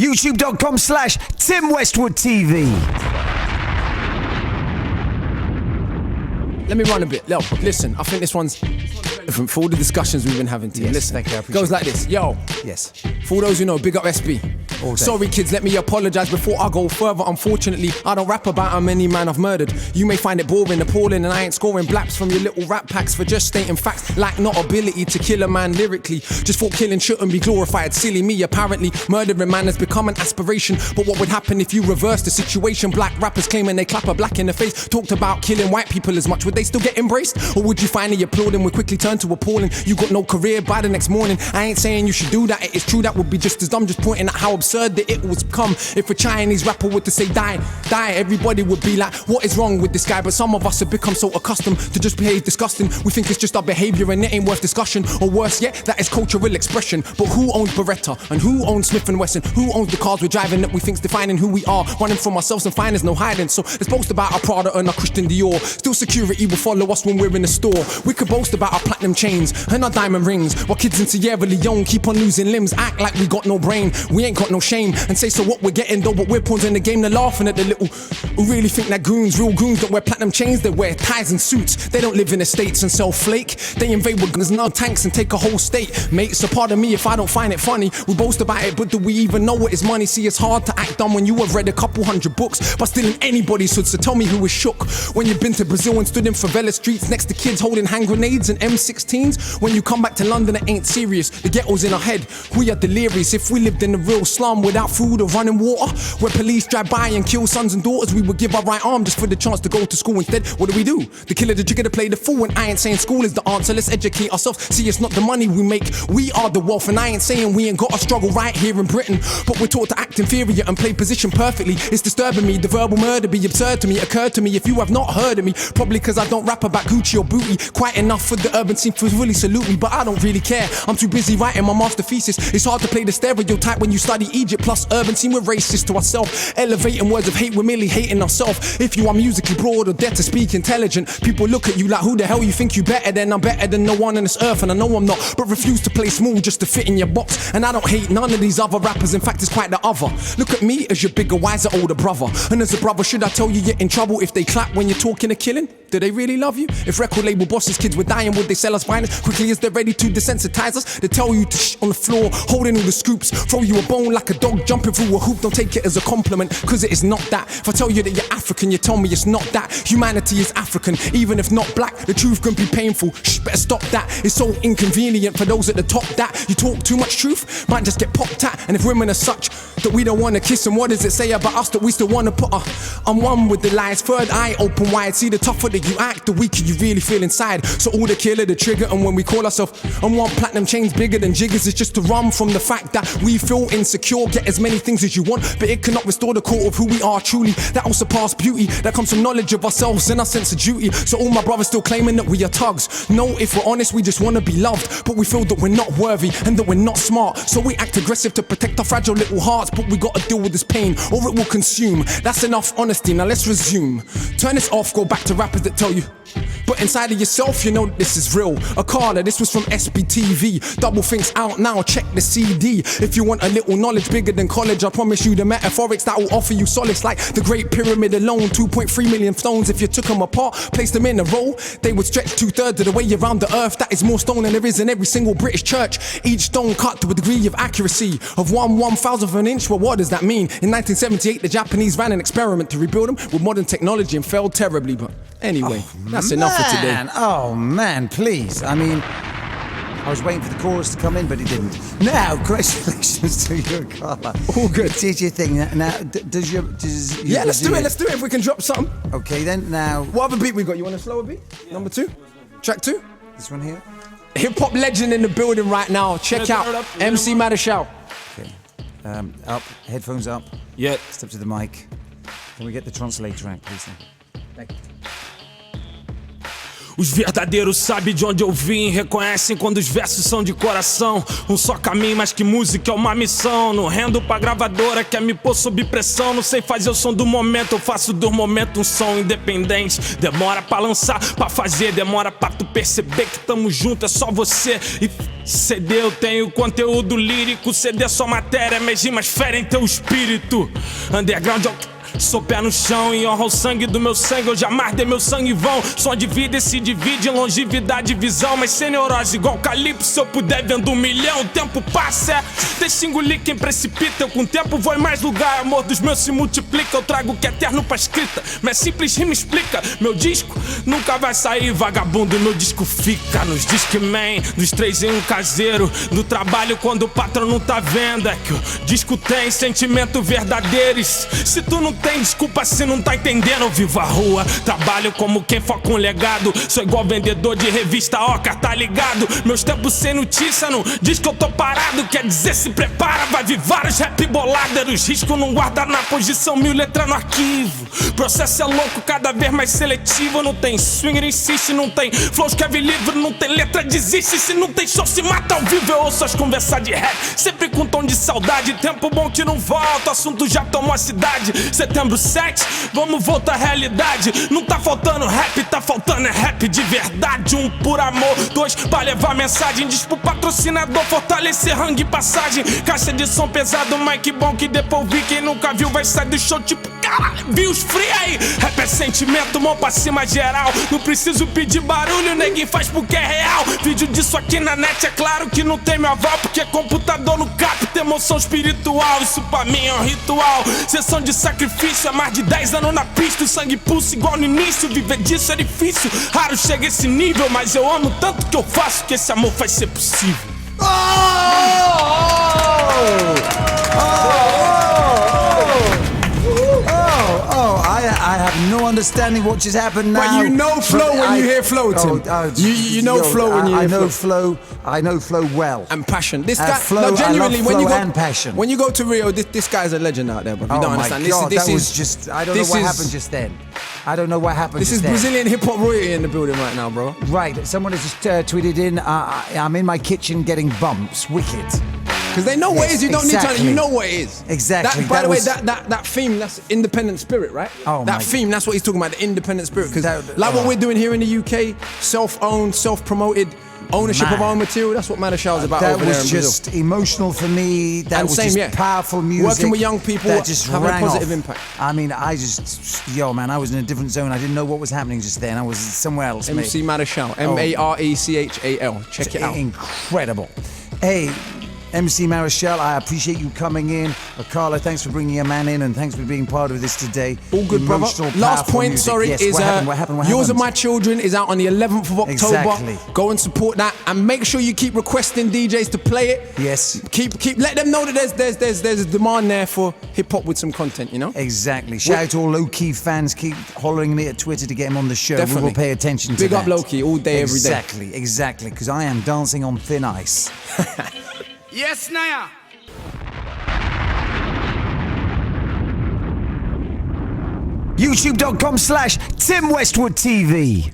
YouTube.com/Tim Westwood TV. Let me run a bit. Yo, listen, I think this one's different for all the discussions we've been having today. Yes, listen, thank you, I appreciate goes like this. Yo, Yes. for all those who know, big up SB. Sorry kids, let me apologize before I go further. Unfortunately, I don't rap about how many man I've murdered. You may find it boring, appalling, and I ain't scoring blaps from your little rap packs for just stating facts. Like not ability to kill a man lyrically. Just thought killing shouldn't be glorified. Silly me, apparently. Murdering man has become an aspiration. But what would happen if you reverse the situation? Black rappers claiming they clap a black in the face. Talked about killing white people as much. Would they still get embraced? Or would you finally applaud and would quickly turn to appalling? You got no career by the next morning. I ain't saying you should do that. It is true that would be just as dumb. Just pointing out how absurd that it was become. If a Chinese rapper were to say die, everybody would be like, what is wrong with this guy? But some of us have become so accustomed to just behave disgusting. We think it's just our behavior and it ain't worth discussion. Or worse yet, that is cultural expression. But who owns Beretta? And who owns Smith & Wesson? Who owns the cars we're driving that we think's defining who we are? Running from ourselves and finding there's no hiding. So let's boast about our Prada and our Christian Dior. Still security will follow us when we're in the store. We could boast about our platinum chains and our diamond rings, while kids in Sierra Leone keep on losing limbs. Act like we got no brain, we ain't got no shame. And say, so what we're getting though, but we're pawns in the game. They're laughing at the little who really think that goons, real goons don't wear platinum chains. They wear ties and suits. They don't live in estates and sell flake. They invade with guns and no tanks and take a whole state. Mate, so pardon me if I don't find it funny. We boast about it, but do we even know what is money? See, it's hard to act dumb when you have read a couple hundred books, but still in anybody's hood. So tell me who was shook when you've been to Brazil and stood in favela streets next to kids holding hand grenades and M16s. When you come back to London, it ain't serious. The ghetto's in our head. We are delirious. If we lived in a real slum without food or running water, where police drive by and kill sons and daughters, we would give our right arm just for the chance to go to school. Instead, what do? The killer, the jigger, to play the fool. And I ain't saying school is the answer. Let's educate ourselves. See, it's not the money we make, we are the wealth. And I ain't saying we ain't got a struggle right here in Britain, but we're taught to act inferior and play position perfectly. It's disturbing me. The verbal murder be absurd to me. Occurred to me if you have not heard of me, probably because I don't rap about Gucci or booty. Quite enough for the urban scene to really salute me, but I don't really care. I'm too busy writing my master thesis. It's hard to play the stereotype when you study Egypt plus urban scene. We're racist to ourselves, elevating words of hate. We're merely hating ourselves. If you are musically broad or dare to speak intelligent, people look at you like, who the hell you think you better than? I'm better than no one on this earth, and I know I'm not, but refuse to play small just to fit in your box. And I don't hate none of these other rappers. In fact, it's quite the other. Look at me as your bigger, wiser, older brother. And as a brother, should I tell you you're in trouble if they clap when you're talking a killing? Do they really love you? If record label bosses' kids were dying, would they sell us violence quickly as they're ready to desensitize us? They tell you to shh on the floor, holding all the scoops, throw you a bone like a dog jumping through a hoop. Don't take it as a compliment, cause it is not that. If I tell you that you're African, you tell me it's not that. Humanity is African, even if not black. The truth can be painful, shh, better stop that. It's so inconvenient for those at the top that you talk too much truth, might just get popped at. And if women are such that we don't wanna kiss them, what does it say about us that we still wanna put I'm one with the lies, third eye open wide. See, the tougher that you act, the weaker you really feel inside. So all the killer, the trigger, and when we call ourselves and want platinum chains bigger than jiggers, is just to run from the fact that we feel insecure. Get as many things as you want, but it cannot restore the core of who we are truly. That will surpass beauty, that comes from knowledge of ourselves and our sense of duty. So all my brothers still claiming that we are thugs. No, if we're honest, we just wanna be loved, but we feel that we're not worthy and that we're not smart. So we act aggressive to protect our fragile little hearts, but we gotta deal with this pain or it will consume. That's enough honesty, now let's resume. Turn this off, go back to rappers that tell you, but inside of yourself, you know this is real. Akala, this was from SBTV. Double Think's out now, check the CD. If you want a little knowledge bigger than college, I promise you the metaphorics that will offer you solace. Like the Great Pyramid alone, 2.3 million stones. If you took them apart, placed them in a row, they would stretch 2/3 of the way around the earth. That is more stone than there is in every single British church. Each stone cut to a degree of accuracy of 1/1000th of an inch. Well, what does that mean? In 1978, the Japanese ran an experiment to rebuild them with modern technology and failed terribly. But anyway, that's enough for today. Oh man, please. I mean, I was waiting for the chorus to come in, but it didn't. Now, congratulations to you, Akala. All good. Did your thing. Now, Yeah, let's do it. Let's do it if we can drop something. Okay, then, now. What other beat we got? You want a slower beat? Yeah. Number 2? Track 2? This one here? Hip-hop legend in the building right now. Check out MC Marechal. Okay. Up, headphones up. Yeah. Step to the mic. Can we get the translator out, please? Thank you. Os verdadeiros sabem de onde eu vim, reconhecem quando os versos são de coração. Um só caminho, mas que música é uma missão. Não rendo pra gravadora, quer me pôr sob pressão. Não sei fazer o som do momento, eu faço do momento um som independente. Demora pra lançar, pra fazer, demora pra tu perceber que tamo junto, é só você. E CD eu tenho conteúdo lírico, CD é só matéria, minhas rimas ferem teu espírito. Underground é o que sou pé no chão e honra o sangue do meu sangue. Eu jamais dei meu sangue em vão. Som de vida e se divide em longevidade e visão. Mas sem neurose igual Calypso, se eu puder vendo 1 milhão. O tempo passa, deixa engolir quem precipita. Eu com o tempo vou em mais lugar, amor dos meus se multiplica. Eu trago o que é eterno pra escrita, minha simples rima explica. Meu disco nunca vai sair vagabundo, meu disco fica nos Discman, dos 3 em 1 caseiro. Do trabalho quando o patrão não tá vendo. É que o disco tem sentimento verdadeiros. Se tu não tem desculpa se não tá entendendo, eu vivo a rua. Trabalho como quem foca um legado. Sou igual vendedor de revista Oca, tá ligado? Meus tempos sem notícia não diz que eu tô parado. Quer dizer, se prepara, vai vir vários rap boladeiros. Risco não guarda na posição 1000, letra no arquivo. Processo é louco, cada vez mais seletivo. Não tem swinger, insiste, não tem flow, escreve livro. Não tem letra, desiste, se não tem show, se mata ao vivo. Eu ouço as conversas de rap, sempre com tom de saudade. Tempo bom que não volta, o assunto já tomou a cidade. Setembro 7, vamos voltar à realidade. Não tá faltando rap, tá faltando é rap de verdade. 1 por amor, 2 pra levar mensagem. Diz pro patrocinador fortalecer rangue e passagem. Caixa de som pesado, mic bom que depois vi. Quem nunca viu vai sair do show tipo caralho, vi os free aí. Rap é sentimento, mão pra cima geral. Não preciso pedir barulho, neguinho faz porque é real. Vídeo disso aqui na net, é claro que não tem meu aval. Porque computador no capta emoção espiritual. Isso pra mim é um ritual, sessão de sacrifício. Há mais de 10 anos na pista, o sangue pulsa igual no início. Viver disso é difícil, raro chega esse nível. Mas eu amo tanto que eu faço, que esse amor faz ser possível. I have no understanding what just happened now. But you know flow when you hear flow, Tim. You know flow when you hear flow. I know flow well. And passion. This guy, flow, no, genuinely, I love when you flow go, and passion. When you go to Rio, this guy's a legend out there, but you don't understand. God, this that was is just, I don't know what happened just then. I don't know what happened This just is then. Brazilian hip-hop royalty in the building right now, bro. Right, someone has just tweeted in, I'm in my kitchen getting bumps, wicked. Because they know what it is, you don't need to, you know what it is. Exactly. By the way, that theme, that's independent spirit, right? Oh, that theme, that's what he's talking about, the independent spirit. Because what we're doing here in the UK, self-owned, self-promoted, ownership of our own material, that's what Marechal is about over there in Brazil. That was just emotional for me, that and was same, just powerful music. Working with young people, that just having a positive off. impact. I mean, I was in a different zone, I didn't know what was happening just then, I was somewhere else, mate. MC Marechal, Marechal, check it out. Incredible. Hey, MC Marechal, I appreciate you coming in. Akala, thanks for bringing a man in and thanks for being part of this today. All good, brother. Last point, music. sorry, yes, is what happened? Yours and My Children is out on the 11th of October. Exactly. Go and support that and make sure you keep requesting DJs to play it. Yes. Keep let them know that there's a demand there for hip hop with some content, you know? Exactly. Shout out to all low-key fans. Keep hollering me at Twitter to get him on the show. Definitely. We will pay attention to Big that. up low-key all day, every day. Exactly. Because I am dancing on thin ice. Yes, Naya. YouTube.com/Tim Westwood TV.